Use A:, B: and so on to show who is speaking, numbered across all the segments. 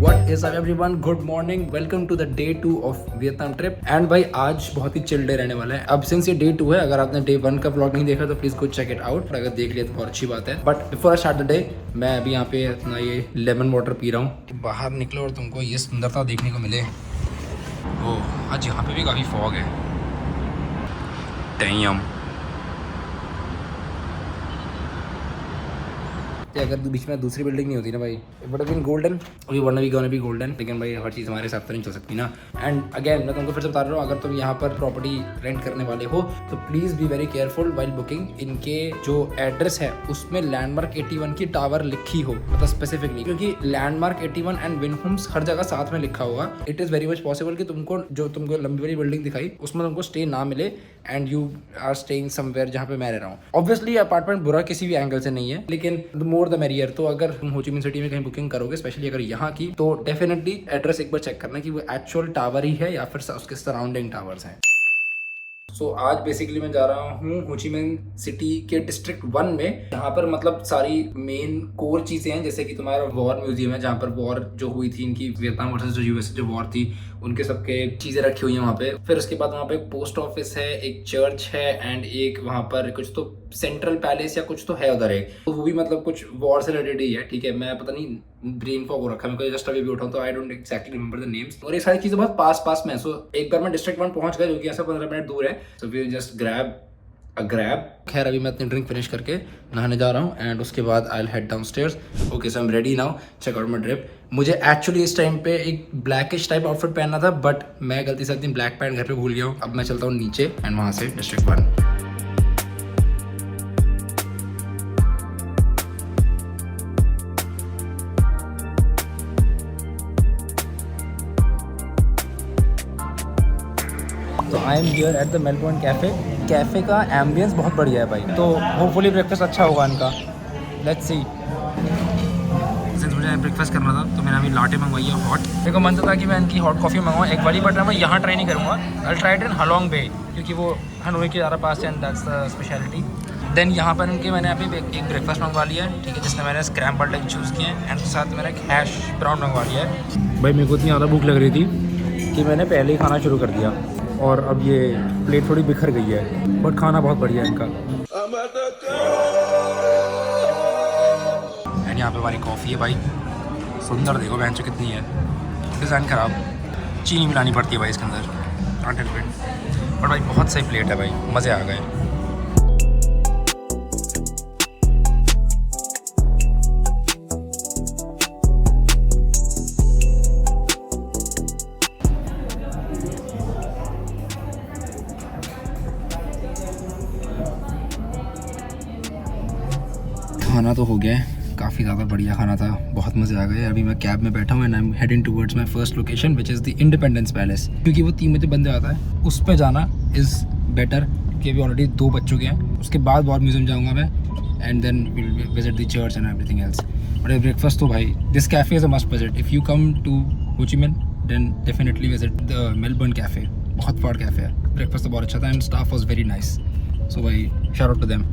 A: What is up everyone? Good morning. Welcome to the day 2 of Vietnam trip. And भाई आज बहुत ही chill day रहने वाला है. अब सिंस ये day 2 है, अगर आपने day 1 का vlog नहीं देखा तो please go check it out. अगर देख लिया तो बहुत अच्छी बात है. But before I start the day, मैं अभी यहाँ पे अपना ये लेमन वाटर पी रहा हूँ. बाहर निकलो और तुमको ये सुंदरता देखने को मिले. ओह, आज यहाँ पे भी काफ़ी फॉग है. Damn. अगर बीच में दूसरी बिल्डिंग नहीं होती ना भाई, it would have been golden. अभी वरना भी गोना भी गोल्डन, लेकिन भाई हर चीज़ हमारे साथ तो नहीं चल सकती ना. एंड अगेन मैं तुमको फिर से बता रहा हूँ, अगर तुम यहाँ पर प्रॉपर्टी रेंट करने वाले हो तो please be very careful while booking. इनके जो एड्रेस है उसमें लैंडमार्क 81 की टावर लिखी हो, मतलब स्पेसिफिक नहीं, क्योंकि लैंडमार्क 81 एंड विन होम्स हर जगह साथ में लिखा होगा. It is very much possible कि तुमको लंबी बड़ी बिल्डिंग दिखाई उसमें तुमको स्टे ना मिले and you are staying somewhere जहाँ पे मैं रह रहा हूँ. ऑब्वियसली अपार्टमेंट बुरा किसी भी एंगल से नहीं है, लेकिन द मोर द मेरियर. तो अगर तुम हो ची मिन सिटी में कहीं बुकिंग करोगे, स्पेशली अगर यहाँ की, तो डेफिनेटली एड्रेस एक बार चेक करना कि वो एक्चुअल टावर ही है या फिर उसके सराउंडिंग टावर्स हैं. सो आज बेसिकली मैं जा रहा हूँ हो ची मिन सिटी के डिस्ट्रिक्ट 1 में. यहाँ पर मतलब सारी मेन कोर चीज़ें हैं, जैसे कि तुम्हारा वॉर म्यूजियम है जहाँ पर वॉर जो हुई थी इनकी, वियतनाम वर्सेस जो यूएस जो वॉर थी उनके सबके चीज़ें रखी हुई हैं वहाँ पे. फिर उसके बाद वहाँ पे एक पोस्ट ऑफिस है, एक चर्च है एंड एक वहाँ पर कुछ तो सेंट्रल पैलेस या कुछ तो है उधर एक, तो वो भी मतलब कुछ वॉर से रिलेटेड ही है. ठीक है, मैं पता नहीं ब्रेन फॉग हो रखा है, मैं जस्ट अभी भी उठाऊँ तो I don't exactly remember the names. और ये सारी चीज़ें बहुत पास में. सो एक बार मैं डिस्ट्रिक्ट 1 पहुँच गया, जो कि ऐसा 15 मिनट दूर है. So we just grab. खैर अभी मैं अपनी ड्रिंक फिनिश करके नहाने जा रहा हूँ एंड उसके बाद I will head downstairs. Okay, so I am ready now. Check out my drip. मुझे एक्चुअली इस टाइम पे एक ब्लैकिश टाइप आउटफिट पहनना था, बट मैं गलती से एक दिन ब्लैक पैंट घर पे भूल गया हूँ. अब मैं चलता हूँ नीचे एंड वहाँ से डिस्ट्रिक्ट 1. तो I am here at the Melbourne cafe का एम्बियंस बहुत बढ़िया है भाई, तो होपफुली ब्रेकफास्ट अच्छा होगा इनका. Let's see. सिंस मुझे ब्रेकफास्ट करना था तो मैंने अभी लाटे मंगवाई है हॉट. मेरे को मन तो था कि मैं इनकी हॉट कॉफ़ी मंगवाऊँ एक वाली, बट मैं यहाँ ट्राई नहीं करूँगा. आई ट्राई इन हलोंग बे, क्योंकि वो हनोई के ज़्यादा पास है and that's the speciality. Then यहाँ पर इनके मैंने अभी एक ब्रेकफास्ट मंगवा लिया है, ठीक है, जिसमें मैंने स्क्रैम्बल्ड एग चूज़ किए हैं एंड साथ में मैंने एक हैश ब्राउन मंगवा लिया है. भाई मेरे को इतनी ज़्यादा भूख लग रही थी कि मैंने पहले ही खाना शुरू कर दिया और अब ये प्लेट थोड़ी बिखर गई है, बट खाना बहुत बढ़िया है इनका. एंड यहाँ पे हमारी कॉफ़ी है भाई, सुंदर देखो बहन चो कितनी है. डिज़ाइन ख़राब, चीनी मिलानी पड़ती है भाई इसके अंदर, कांटेड प्लेट. बट भाई बहुत सही प्लेट है भाई, मज़े आ गए. खाना तो हो गया है, काफ़ी ज़्यादा बढ़िया खाना था, बहुत मज़े आ गए. अभी मैं कैब में बैठा हूँ and I am heading towards my first location which is the independence palace, क्योंकि वो 3 बजे बंद आता है. उस पर जाना इज़ बेटर, क्योंकि अभी ऑलरेडी 2 बज चुके हैं. उसके बाद वॉर म्यूजियम जाऊँगा मैं and then will visit the church and everything else. But breakfast तो भाई, this cafe is a must visit. If you come to Ho Chi Minh then definitely visit the Melbourne cafe. बहुत बड़ा cafe है. Breakfast तो बहुत अच्छा था and staff was very nice. So भाई शाउट आउट टू देम.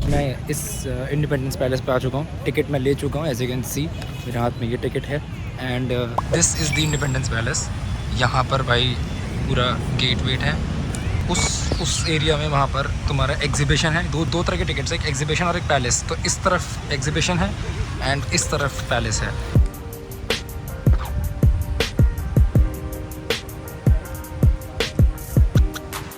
A: मैं इस इंडिपेंडेंस पैलेस पे आ चुका हूँ. टिकट मैं ले चुका हूँ, एज यू कैन सी मेरे हाथ में ये टिकट है. And this is the independence palace. यहाँ पर भाई पूरा गेट वेट है. उस एरिया में वहाँ पर तुम्हारा एग्जीबिशन है. दो तरह के टिकट्स है, एक एग्जीबिशन और एक पैलेस. तो इस तरफ एग्जीबिशन है एंड इस तरफ पैलेस है.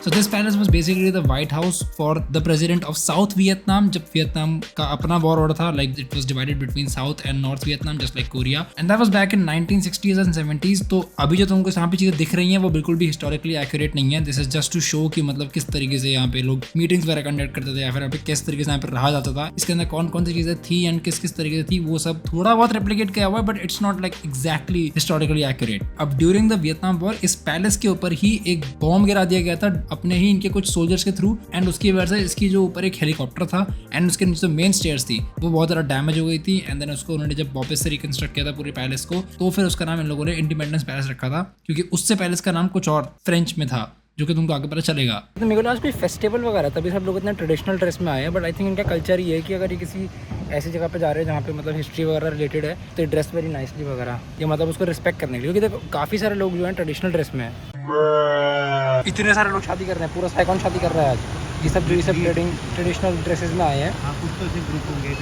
A: So this palace was basically the White House for the president of South Vietnam. जब वियतनाम का अपना वॉर हो रहा था, like it was divided between South and North Vietnam, just like Korea. And that was back in 1960s and 70s. तो अभी जो तुमको यहाँ पे चीज़ें दिख रही हैं वो बिल्कुल भी historically accurate नहीं है. This is just to show कि मतलब किस तरीके से यहाँ पे लोग मीटिंग्स वगैरह कंडक्ट करते थे या फिर यहाँ पे किस तरीके से यहाँ पे रहा जाता था. इसके अंदर कौन कौन सी चीज़ें थी एंड किस तरीके से थी वो सब थोड़ा बहुत रेप्लिकेट किया हुआ है, but it's not like exactly historically accurate. अब ड्यूरिंग द वियतनाम वॉर इस पैलेस के ऊपर ही एक बॉम्ब गिरा दिया गया था अपने ही इनके कुछ सोल्जर्स के थ्रू, एंड उसकी वजह से इसकी जो ऊपर एक हेलीकॉप्टर था एंड उसके नीचे जो मेन स्टेयर्स थी वो बहुत ज़्यादा डैमेज हो गई थी. एंड देन उसको उन्होंने जब वापस से रिकंस्ट्रक्ट किया था पूरे पैलेस को, तो फिर उसका नाम इन लोगों ने इंडिपेंडेंस पैलेस रखा था, क्योंकि उससे पैलेस का नाम कुछ और फ्रेंच में था. जो कि तुमको आगे पता चलेगा। तो मेरे को आज कोई फेस्टिवल वगैरह तभी सब लोग इतना ट्रेडिशनल ड्रेस में आए हैं, बट आई थिंक इनका कल्चर ये है कि अगर ये किसी ऐसी जगह पे जा रहे हैं जहाँ पे मतलब हिस्ट्री वगैरह रिलेटेड है तो ड्रेस वेरी नाइसली वगैरह, ये मतलब उसको रिस्पेक्ट करने के लिए, क्योंकि देखो काफ़ी सारे लोग जो हैं ट्रेडिशनल ड्रेस में हैं। इतने सारे लोग शादी कर रहे हैं, पूरा साइकॉन शादी कर रहा है आज। ये सब ट्रेडिशनल ड्रेसेस में आए हैं।
B: कुछ तो ऐसे ग्रुप होंगे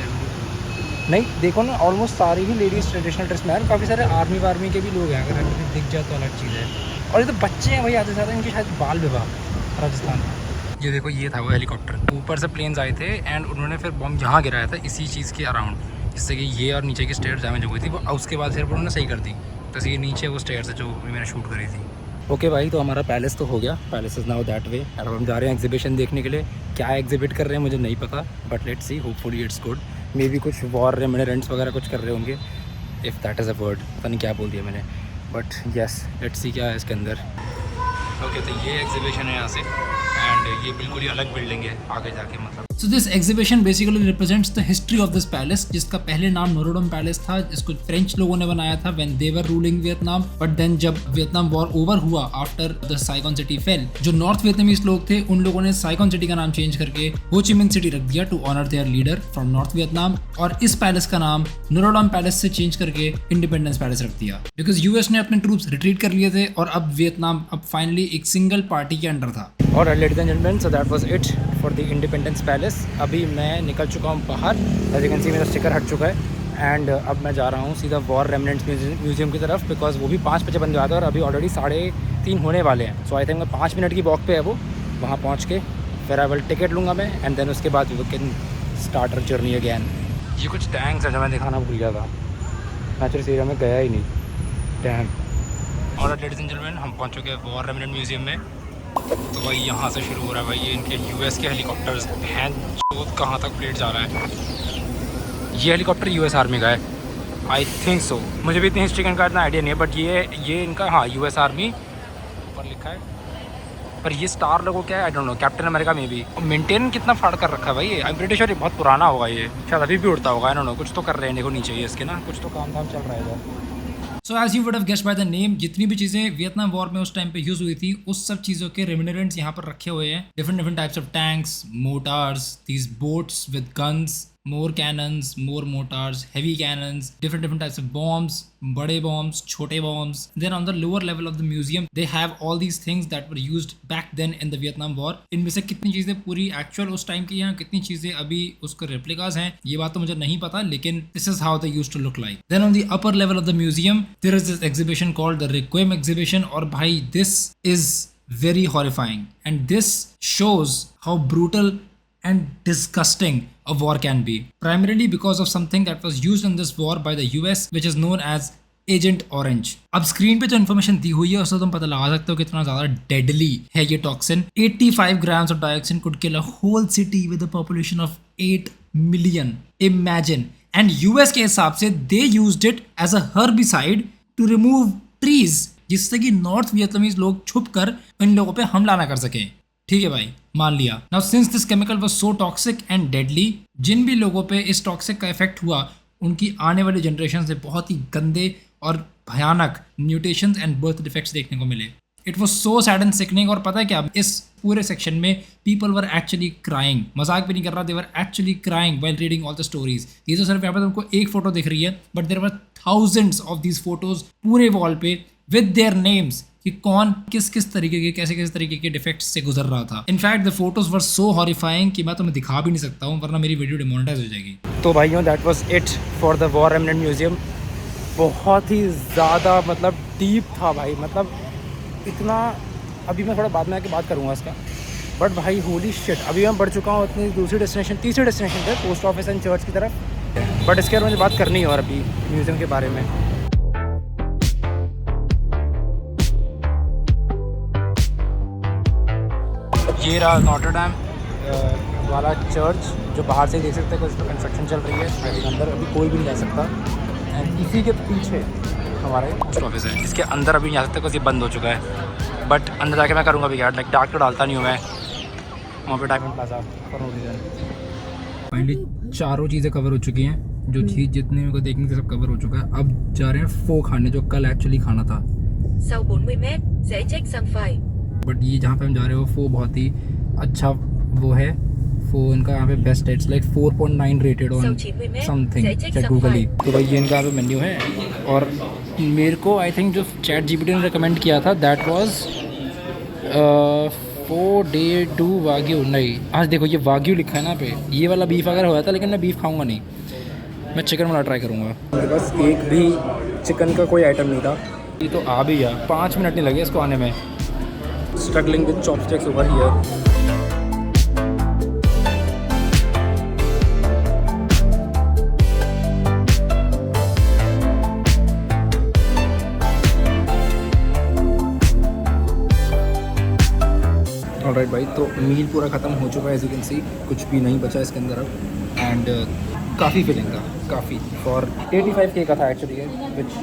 A: नहीं देखो ना, ऑलमोस्ट सारी ही लेडीज़ ट्रेडिशनल ड्रेस में है, काफ़ी सारे आर्मी वार्मी के भी लोग हैं, अगर हमें दिख जाए तो अलग चीज़ है। और ये तो बच्चे हैं भाई आते सारे, इनके शायद बाल विवाह राजस्थान में। ये देखो ये था वो हेलीकॉप्टर, ऊपर से प्लेन्स आए थे एंड उन्होंने फिर बॉम्ब यहाँ गिराया था इसी चीज़ के अराउंड, जिससे कि ये और नीचे की स्टेयर्स डैमेज हो गई थी वो, उसके बाद फिर उन्होंने सही कर दी। तो ये नीचे वो स्टेयर्स है जो मैंने शूट करी थी। ओके भाई, तो हमारा पैलेस तो हो गया, palace is now that way. अब हम जा रहे हैं एग्जीबिशन देखने के लिए। क्या एग्जिबिट कर रहे हैं मुझे नहीं पता, but let's see, hopefully it's good. May be कुछ वॉर रेमिनेंट्स वगैरह कुछ कर रहे होंगे, if that is a word, पता नहीं क्या बोल दिया मैंने, बट येस लेट्स सी क्या है इसके अंदर। ओके, तो ये एग्जीबिशन है यहाँ से एंड ये बिल्कुल ही अलग बिल्डिंग है आगे जाके मतलब। So this exhibition basically represents the history of this palace, जिसका पहले नाम नोरोडम पैलेस था, जिसको फ्रेंच लोगों ने बनाया था when they were ruling Vietnam. But then जब वियतनाम वॉर ओवर हुआ after the Saigon city fell, जो नॉर्थ वियतनामीज लोग थे उन लोगों ने साइगॉन सिटी का नाम चेंज करके हो ची मिन सिटी रख दिया to honour their leader from north Vietnam, और इस पैलेस का नाम नोरोडम पैलेस से चेंज करके इंडिपेंडेंस पैलेस रख दिया, बिकॉज यूएस ने अपने ट्रूप्स रिट्रीट कर लिए थे और अब वियतनाम अब फाइनली एक सिंगल पार्टी के अंडर था। और ladies and gentleman, so that was it for the independence palace. अभी मैं निकल चुका हूँ बाहर, एज यू कैन सी मेरा स्टिकर हट चुका है एंड अब मैं जा रहा हूँ सीधा वॉर रेमिनेंट्स म्यूजियम की तरफ, बिकॉज वो भी 5 बजे बंद हुआ था और अभी ऑलरेडी 3:30 होने वाले हैं। सो आई थिंक 5 मिनट की वॉक पे है वो, वहाँ पहुँच के फिर आई विल टिकट लूँगा मैं एंड देन उसके बाद we can start our journey again. ये कुछ टैंक्स है जो मैं दिखाना भूल गया था, मैं इस एरिया में गया ही नहीं। टैंक। और लेडीज एंड जेंटलमैन, हम पहुँच चुके हैं वॉर रेमिनेंट म्यूजियम में। तो भाई यहाँ से शुरू हो रहा है भाई, ये इनके यूएस के हेलीकॉप्टर्स हैं, जो कहाँ तक प्लेट जा रहा है। ये हेलीकॉप्टर यूएस आर्मी का है, आई थिंक सो, मुझे भी इतनी हिस्ट्री का इतना आइडिया नहीं है, बट ये इनका, हाँ, यूएस आर्मी ऊपर लिखा है, पर ये स्टार लोगो क्या है I don't know, captain America में भी। मेंटेन कितना फाड़ कर रखा है भाई ये, आई एम प्रीटी श्योर ये बहुत पुराना होगा, ये शायद अभी भी उड़ता होगा, आई डोंट नो, कुछ तो कर रहे हैं देखो नीचे ये इसके ना, कुछ तो काम चल रहा है इधर। So as you would have guessed by the name, जितनी भी चीज़ें वियतनाम वॉर में उस टाइम पे यूज हुई थी, उस सब चीज़ों के रेमिनेंट्स यहाँ पर रखे हुए हैं। Different types of tanks, motors, these boats with guns, more cannons, more mortars, heavy cannons, different types of bombs, बड़े bombs, छोटे bombs. Then on the lower level of the museum, they have all these things that were used back then in the Vietnam War. इनमें से कितनी चीज़ें पूरी actual उस time की हैं, कितनी चीज़ें अभी उसके रेप्लिकास हैं, ये बात तो मुझे नहीं पता, लेकिन this is how they used to look like. Then on the upper level of the museum, there is this exhibition called the Requiem exhibition, और भाई this is very horrifying and this shows how brutal and disgusting a war can be, primarily because of something that was used in this war by the US, which is known as Agent Orange. अब screen पे जो information दी हुई है उससे तुम पता लगा सकते हो कितना ज्यादा डेडली है ये toxin. 85 grams of dioxin could kill a whole city with a population of 8 million. Imagine. And US के हिसाब से they used it as a herbicide to remove trees, जिससे कि नॉर्थ वियतनामीज लोग छुप कर इन लोगों पे हमला ना कर सके। ठीक है भाई, मान लिया। Now since this chemical was so toxic and deadly, जिन भी लोगों पे इस टॉक्सिक का इफेक्ट हुआ उनकी आने वाली जनरेशन से बहुत ही गंदे और भयानक म्यूटेशंस एंड बर्थ डिफेक्ट्स देखने को मिले। It was so sad and sickening. और पता है क्या, इस पूरे सेक्शन में पीपल वर एक्चुअली क्राइंग, मजाक भी नहीं कर रहा, they were actually crying while reading all the stories. ये तो सिर्फ यहाँ पे तुमको एक फोटो दिख रही है, but there were thousands of these photos पूरे वॉल पे विद देयर नेम्स, कि कौन किस तरीके के कैसे तरीके के डिफेक्ट्स से गुजर रहा था। In fact the photos were so horrifying कि मैं तुम्हें दिखा भी नहीं सकता हूँ, वरना मेरी वीडियो डिमोनेटाइज हो जाएगी। तो भाइयों, that was it for the war remnant museum. बहुत ही ज़्यादा मतलब डीप था भाई, मतलब इतना, अभी मैं थोड़ा बाद में आके बात करूँगा इसका, बट भाई होली शिट, अभी मैं बढ़ चुका हूँ अपनी तीसरी डेस्टिनेशन पे, पोस्ट ऑफिस एंड चर्च की तरफ। बट इसके बारे में मुझे बात करनी है और अभी म्यूज़ियम के बारे में। ये रहा नॉटर डैम वाला चर्च, जो बाहर से देख सकते हैं, इस पर कंस्ट्रक्शन चल रही है, लेकिन अंदर अभी कोई भी नहीं जा सकता। एंड इसी के पीछे हमारा पोस्ट ऑफिस है, इसके अंदर अभी नहीं जा सकते बिकॉज ये बंद हो चुका है। बट अंदर जाके मैं करूँगा भी यार, लाइक डार्क तो डालता नहीं हूँ मैं वहाँ पे, Diamond Plaza for no reason. Finally चारों चीज़ें कवर हो चुकी हैं, जो चीज़ जितने मेरे को देखने से सब कवर हो चुका है। अब जा रहे हैं फो खाने, जो कल एक्चुअली खाना था।
C: Sau 40 mét, sẽ check sang phải.
A: But ये जहाँ पे हम जा रहे हो वो बहुत ही अच्छा वो है, वो इनका यहाँ पे बेस्ट है, it's like 4.9 rated on something check Google ही। तो भाई ये इनका यहाँ पे मेन्यू है, और मेरे को आई थिंक जो चैट जीपीटी ने रिकमेंड किया था that was 4 day to Wagyu. नहीं, आज देखो ये वाग्यू लिखा है ना पे, ये वाला बीफ अगर होया था, लेकिन मैं बीफ खाऊंगा नहीं, मैं चिकन वाला ट्राई करूँगा। मेरे पास एक भी चिकन का कोई आइटम नहीं था। ये तो आ भी गया, 5 मिनट नहीं लगे इसको आने में। Struggling with chopsticks over here. Alright भाई, तो मील पूरा ख़त्म हो चुका है, एज यू कैन सी कुछ भी नहीं बचा इसके अंदर अब। एंड काफ़ी फिलिंग था, काफ़ी फॉर 85K का था एक्चुअली, विच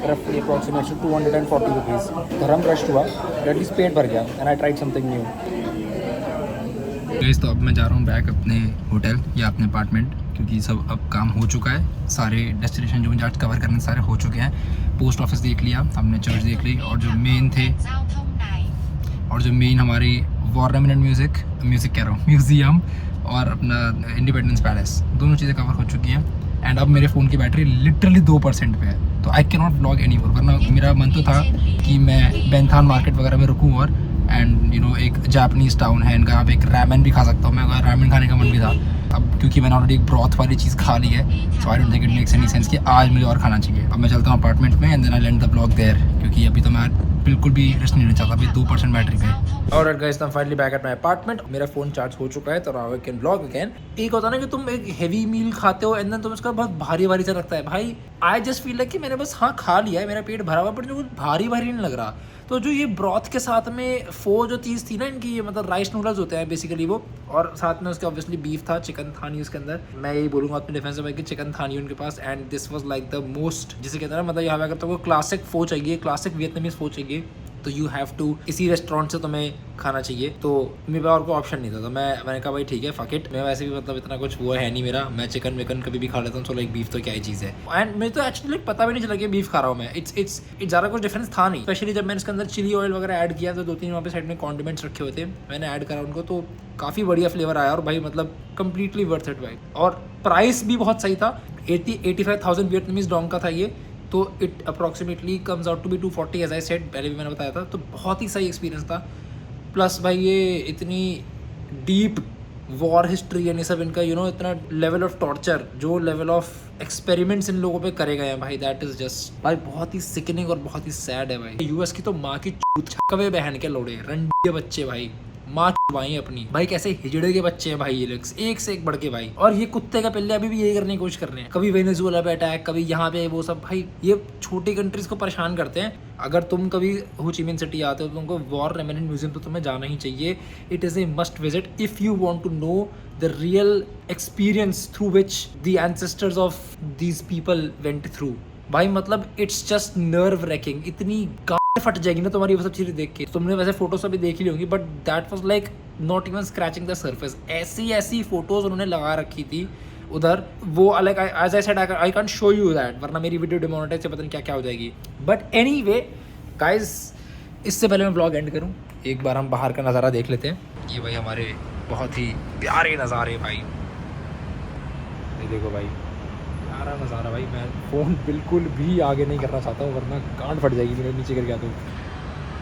A: रफली अप्रॉक्सीमेट 240 रुपीज़। धर्म रश हुआ, एटलीस्ट पेट भर गया, and I tried something new. Guys, तो अब मैं जा रहा हूँ बैक अपने होटल या अपने अपार्टमेंट, क्योंकि सब अब काम हो चुका है। सारे डेस्टिनेशन जो मुझे आज कवर करने सारे हो चुके हैं। पोस्ट ऑफिस देख लिया हमने, चर्च देख ली, और जो मेन थे और जो मेन हमारी वॉर म्यूज़िक कह रहा हूँ, म्यूज़ियम और अपना इंडिपेंडेंस पैलेस, दोनों चीज़ें कवर हो चुकी हैं। एंड अब मेरे फ़ोन की बैटरी लिटरली 2% पे है, तो I can not vlog any more. वरना मेरा मन तो था कि मैं बेंथान मार्केट वगैरह में रुकूँ, और एंड यू नो एक जापानीज़ टाउन है इनका, यहाँ पे एक रैमन भी खा सकता हूँ मैं, रैमन खाने का मन भी था। अब क्योंकि मैंने ऑलरेडी एक ब्रॉथ वाली चीज़ खा ली है, so I don't think it makes any sense कि आज मुझे और खाना चाहिए। अब मैं चलता हूँ अपार्टमेंट में, and then I land the blog there, क्योंकि अभी तो मैं बिल्कुल भी रेस्ट नहीं लेना चाहता, अभी 2% बैटरी पे। Alright guys, I am finally back at my apartment. मेरा फोन चार्ज हो चुका है, तो now I can blog again. एक होता है ना कि तुम एक हेवी मील खाते हो एंड देन तुम उसका बहुत भारी भारी सा लगता है। भाई आई जस्ट फील लाइक कि मैंने बस हाँ खा लिया है, मेरा पेट भरा हुआ, बट जो भारी भारी नहीं लग रहा। तो जो ये ब्रॉथ के साथ में फो जो चीज़ थी ना इनकी, ये मतलब राइस नूडल्स होते हैं बेसिकली वो, और साथ में उसके ऑब्वियसली बीफ था, चिकन था नहीं उसके अंदर। मैं यही बोलूँगा अपने डिफेंस में कि चिकन था नहीं उनके पास, and this was like the most, जिसे कहते हैं ना, मतलब यहाँ पे अगर तुमको क्लासिक फो चाहिए, क्लासिक वियतनामीज फो चाहिए, तो यू हैव टू इसी रेस्टोरेंट से तुम्हें खाना चाहिए। तो मेरे पास और कोई ऑप्शन नहीं था, तो मैंने कहा भाई ठीक है, फक इट। मैं वैसे भी मतलब इतना कुछ वो है नहीं मेरा, मैं चिकन विकन कभी भी खा लेता हूँ, सो लाइक बीफ तो क्या ही चीज़ है। एंड मुझे तो एक्चुअली पता भी नहीं चला कि बीफ खा रहा हूँ मैं। इट्स ज़्यादा कुछ डिफरेंस था नहीं, स्पेशली जब मैंने इसके अंदर चिली ऑयल वगैरह ऐड किया, तो 2-3 वहाँ पे साइड में कॉन्डिमेंट्स रखे हुए थे, मैंने ऐड करा उनको, तो काफ़ी बढ़िया फ्लेवर आया, और भाई मतलब कंप्लीटली वर्थ इट भाई। और प्राइस भी बहुत सही था, 85,000 वियतनामीज डोंग का था ये, तो it approximately comes out to be 240 as I said, पहले भी मैंने बताया था। तो बहुत ही सही एक्सपीरियंस था। प्लस भाई ये इतनी डीप वॉर हिस्ट्री यानी सब इनका, यू नो, इतना लेवल ऑफ टॉर्चर, जो लेवल ऑफ एक्सपेरिमेंट्स इन लोगों पे करे गए हैं भाई, दैट इज जस्ट भाई बहुत ही सिकनिंग और बहुत ही सैड है भाई। यूएस की तो माँ की छक्कवे बहन के लोड़े रंडे बच्चे भाई, माँ भाई अपनी भाई, कैसे हिजड़े के बच्चे हैं भाई ये लोग, एक से एक बढ़ के भाई। और ये कुत्ते का पिल्ले अभी भी यही करने की कोशिश कर रहे हैं, कभी वेनेजुएला पे अटैक, कभी यहाँ पे वो सब। भाई ये छोटी कंट्रीज को परेशान करते हैं। अगर तुम कभी हो ची मिन सिटी आते हो तो तुमको वॉर रेमिनेंट म्यूजियम तो तुम्हें जाना ही चाहिए। It is a must visit if you want to know the real experience through which the ancestors of these people went through. भाई मतलब इट्स जस्ट नर्व रेकिंग, इतनी फट जाएगी ना तुम्हारी वो सब चीज़ें देख के। तुमने वैसे फोटोज अभी देख ली होंगी, but that was like not even scratching the surface. ऐसी फोटोज उन्होंने लगा रखी थी उधर, वो like as I said I can't show you that, वरना मेरी वीडियो डिमोनेटाइज से पता नहीं क्या क्या हो जाएगी। बट एनीवे गाइस, इससे पहले मैं ब्लॉग एंड करूँ, एक बार हम बाहर का नज़ारा देख लेते हैं। ये भाई हमारे बहुत ही प्यारे नज़ारे भाई, ये देखो भाई प्यारा नज़ारा भाई। मैं फ़ोन बिल्कुल भी आगे नहीं करना चाहता हूँ, वरना गांड फट जाएगी मेरे नीचे गिर गया तो।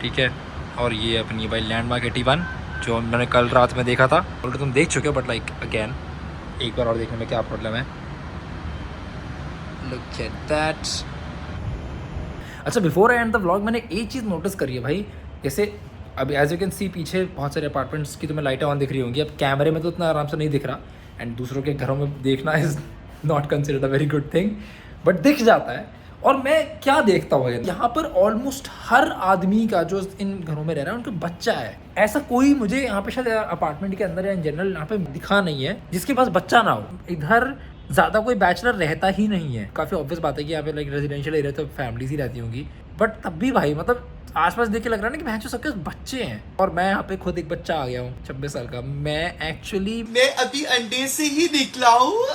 A: ठीक है, और ये अपनी भाई लैंडमार्क 81 जो मैंने कल रात में देखा था, ऑलरेडी तुम देख चुके हो, बट लाइक अगेन एक बार और देखने में क्या प्रॉब्लम है। Look at that. अच्छा, before I end the vlog मैंने एक चीज़ नोटिस करी है भाई, जैसे अब एज यू कैन सी पीछे बहुत सारे अपार्टमेंट्स की तुम्हें लाइटें ऑन दिख रही होंगी। अब कैमरे में तो उतना आराम से नहीं दिख रहा, एंड दूसरों के घरों में देखना is not considered a very good thing, but दिख जाता है। और मैं क्या देखता हूँ यहाँ पर, ऑलमोस्ट हर आदमी का जो इन घरों में रह रहा है उनका बच्चा है। ऐसा कोई मुझे यहाँ पे शायद अपार्टमेंट के अंदर या इन जनरल यहाँ पे दिखा नहीं है जिसके पास बच्चा ना हो। इधर ज़्यादा कोई बैचलर रहता ही नहीं है। काफ़ी ऑब्वियस बात है कि यहाँ पे लाइक रेजिडेंशियल एरिया तो फैमिलीज ही रहती होंगी, बट तब भी भाई मतलब आसपास देख के लग रहा है ना कि भैंसो सबके बच्चे हैं। और मैं यहाँ पे खुद एक बच्चा आ गया हूँ 26 साल का। मैं अभी अंडे से ही निकला हूँ।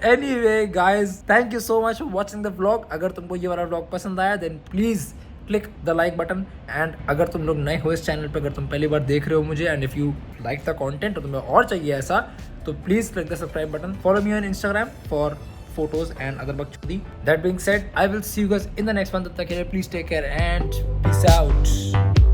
A: Anyway guys, thank you so much for watching the vlog. अगर तुमको ये वाला vlog पसंद आया then please click the like button. And अगर तुम लोग नए हो इस चैनल पे, अगर तुम पहली बार देख रहे हो मुझे, and if you like the content और तुम्हें और चाहिए ऐसा, तो please click the subscribe button. Follow me on Instagram for photos and other bakchudi. That being said, I will see you guys in the next one. तब तक के लिए please take care and peace out.